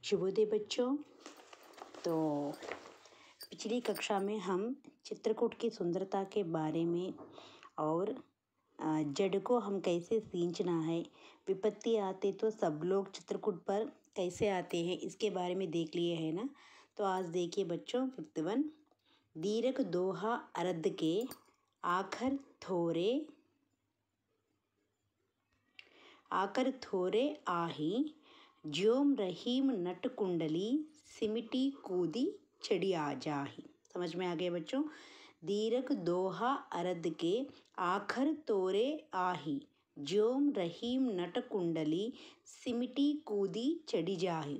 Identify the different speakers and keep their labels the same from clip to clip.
Speaker 1: शुभोदय बच्चों। तो पिछली कक्षा में हम चित्रकूट की सुंदरता के बारे में और जड़ को हम कैसे सींचना है, विपत्ति आते तो सब लोग चित्रकूट पर कैसे आते हैं, इसके बारे में देख लिए है ना। तो आज देखिए बच्चों, 51 दीर्घ दोहा अर्ध के आकर थोरे आही, ज्योम रहीम नट कुंडली सिमटी कूदी चढ़ी आ जाही। समझ में आ गए बच्चों। दीर्घ दोहा अर्ध के आखर तोरे आही, ज्योम रहीम नट कुंडली सिमटी कूदी चढ़ी जाही।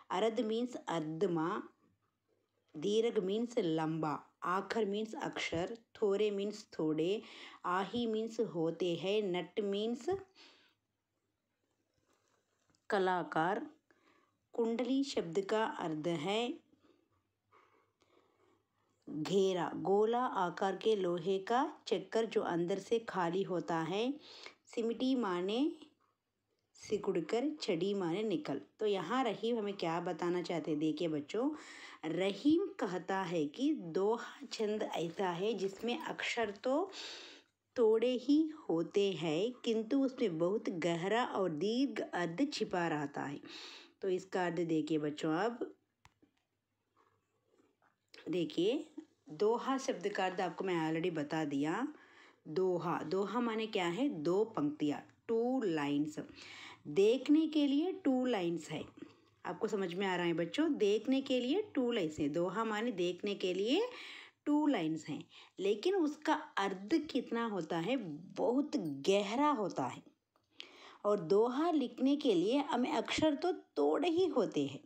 Speaker 1: अर्ध मीन्स अर्धमा, दीर्घ मीन्स लंबा, आखर मीन्स अक्षर, थोरे मीन्स थोड़े, आही मीन्स होते हैं, नट मीन्स कलाकार, कुंडली शब्द का अर्थ है घेरा, गोला आकार के लोहे का चक्कर जो अंदर से खाली होता है। सिमटी माने सिकुड़कर, छड़ी माने निकल। तो यहाँ रहीम हमें क्या बताना चाहते हैं, देखिए बच्चों। रहीम कहता है कि दोहा छंद ऐसा है जिसमें अक्षर तो थोड़े ही होते हैं किंतु उसमें बहुत गहरा और दीर्घ अर्थ छिपा रहता है। तो इसका अर्थ देखिए बच्चों। अब देखिए, दोहा शब्द का अर्थ आपको मैं ऑलरेडी बता दिया। दोहा माने क्या है, दो पंक्तियाँ, 2 लाइन्स। देखने के लिए 2 लाइन्स है। आपको समझ में आ रहा है बच्चों, देखने के लिए 2 लाइन्स है। दोहा माने देखने के लिए 2 लाइन्स हैं, लेकिन उसका अर्थ कितना होता है, बहुत गहरा होता है। और दोहा लिखने के लिए हमें अक्षर तो थोड़े ही होते हैं।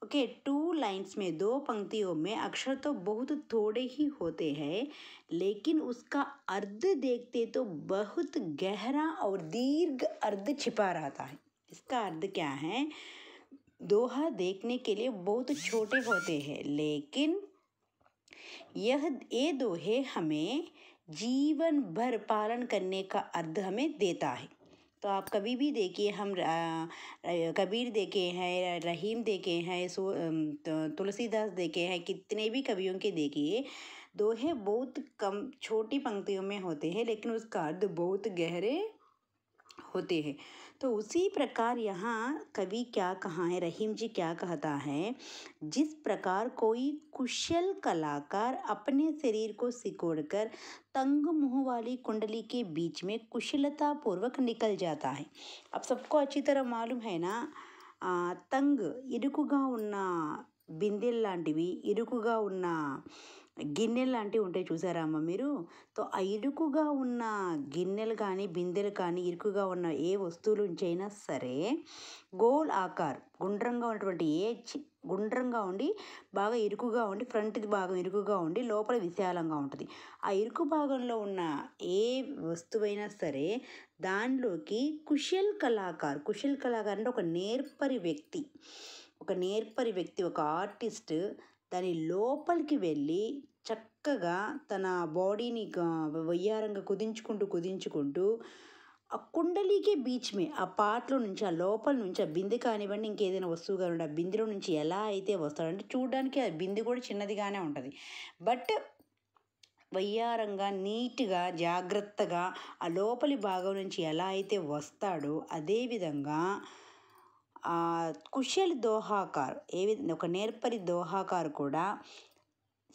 Speaker 1: ओके, 2 लाइन्स में, 2 पंक्तियों में अक्षर तो बहुत थोड़े ही होते हैं, लेकिन उसका अर्थ देखते तो बहुत गहरा और दीर्घ अर्थ छिपा रहता है। इसका अर्थ क्या है, दोहा देखने के लिए बहुत छोटे होते हैं, लेकिन ये दोहे हमें जीवन भर पालन करने का अर्थ हमें देता है। तो आप कभी भी देखिए, हम कबीर देखे हैं, रहीम देखे हैं, तुलसीदास देखे हैं, कितने भी कवियों के देखिए, दोहे बहुत कम छोटी पंक्तियों में होते हैं, लेकिन उसका अर्थ बहुत गहरे होते हैं। तो उसी प्रकार यहाँ कवि क्या कहा है, रहीम जी क्या कहता है, जिस प्रकार कोई कुशल कलाकार अपने शरीर को सिकोड़कर तंग मुंह वाली कुंडली के बीच में कुशलता पूर्वक निकल जाता है। अब सबको अच्छी तरह मालूम है ना, तंग इरुकुगा उन्ना బిందెలు లాంటివి, ఇరుకుగా ఉన్న గిన్నెలు లాంటివి ఉంటాయి చూసారా అమ్మ మీరు. तो ఆ ఇరుకుగా ఉన్న గిన్నెలు కానీ బిందెలు కానీ ఇరుకుగా ఉన్న ఏ వస్తువుల నుంచి అయినా సరే, గోల్ ఆకార్ గుండ్రంగా ఉన్నటువంటి గుండ్రంగా ఉండి బాగా ఇరుకుగా ఉండి, ఫ్రంట్ భాగం ఇరుకుగా ఉండి లోపల విశాలంగా ఉంటుంది. ఆ ఇరుకు భాగంలో ఉన్న ఏ వస్తువైనా సరే దానిలోకి కుశల్ కళాకార్ అంటే ఒక నేర్పరి వ్యక్తి, ఒక ఆర్టిస్ట్ దాని లోపలికి వెళ్ళి చక్కగా తన బాడీని వయ్యారంగా కుదించుకుంటూ ఆ కుండలీకి బీచ్ మే, ఆ పాటలో నుంచి, ఆ లోపల నుంచి, ఆ బిందె కానివ్వండి ఇంకేదైనా వస్తువు కానివ్వండి, ఆ బిందెలో నుంచి ఎలా అయితే వస్తాడంటే, చూడడానికి ఆ బిందె కూడా చిన్నదిగానే ఉంటుంది, బట్ వయ్యారంగా నీట్గా జాగ్రత్తగా ఆ లోపలి భాగం నుంచి ఎలా అయితే వస్తాడో అదేవిధంగా कुशल दोहाकार ఒక నేర్పరి दोहाकार కూడా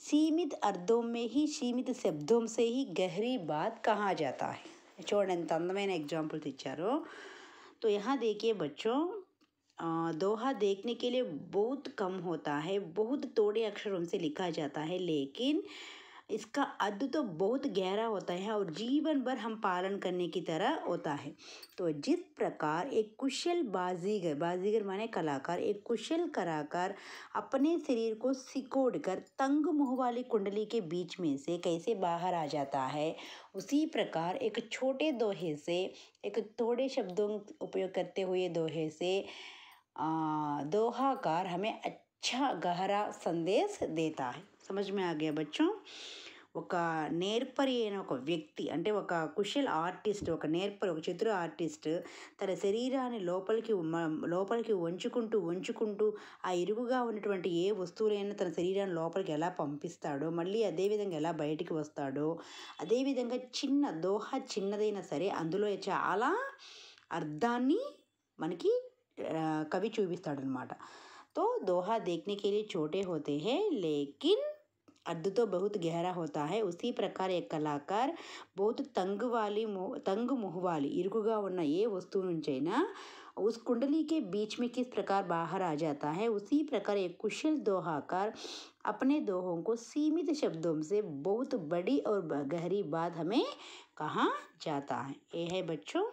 Speaker 1: सीमित अर्थों में ही, सीमित शब्दों से ही गहरी बात कहा जाता है. చూడండి ఎంత అందమైన ఎగ్జాంపుల్స్ ఇచ్చారో. तो यहाँ देखिए बच्चों, दोहा देखने के लिए बहुत कम होता है, बहुत थोड़े अक्षरों से लिखा जाता है, लेकिन इसका अर्थ तो बहुत गहरा होता है और जीवन भर हम पालन करने की तरह होता है. तो जिस प्रकार एक कुशल बाजीगर माने कलाकार, एक कुशल कलाकार अपने शरीर को सिकोड़कर तंग मुंह वाली कुंडली के बीच में से कैसे बाहर आ जाता है, उसी प्रकार एक छोटे दोहे से, एक थोड़े शब्दों उपयोग करते हुए दोहे से दोहाकार हमें अच्छा गहरा संदेश देता है. समझ में आ गया बच्चों. ఒక నేర్పరి అయిన ఒక వ్యక్తి అంటే ఒక కుశల్ ఆర్టిస్ట్, ఒక చిత్ర ఆర్టిస్ట్ తన శరీరాన్ని లోపలికి వంచుకుంటూ ఆ ఇరుకుగా ఉన్నటువంటి ఏ వస్తువులైనా తన శరీరాన్ని లోపలికి ఎలా పంపిస్తాడో, మళ్ళీ అదేవిధంగా ఎలా బయటికి వస్తాడో, అదేవిధంగా దోహ చిన్నదైనా సరే అందులో చాలా అర్థాన్ని మనకి कवि చూపిస్తాడనమాట. तो दोहा देखने के लिए छोटे होते हैं लेकिन अर्थ तो बहुत गहरा होता है. उसी प्रकार एक कलाकार बहुत तंग मुँह वाली इरुकुगा ఉన్న ఏ వస్తువు నుంచైనా उस कुंडली के बीच में किस प्रकार बाहर आ जाता है, उसी प्रकार एक कुशल दोहाकार अपने दोहों को सीमित शब्दों से बहुत बड़ी और गहरी बात हमें कहा जाता है. ये है बच्चों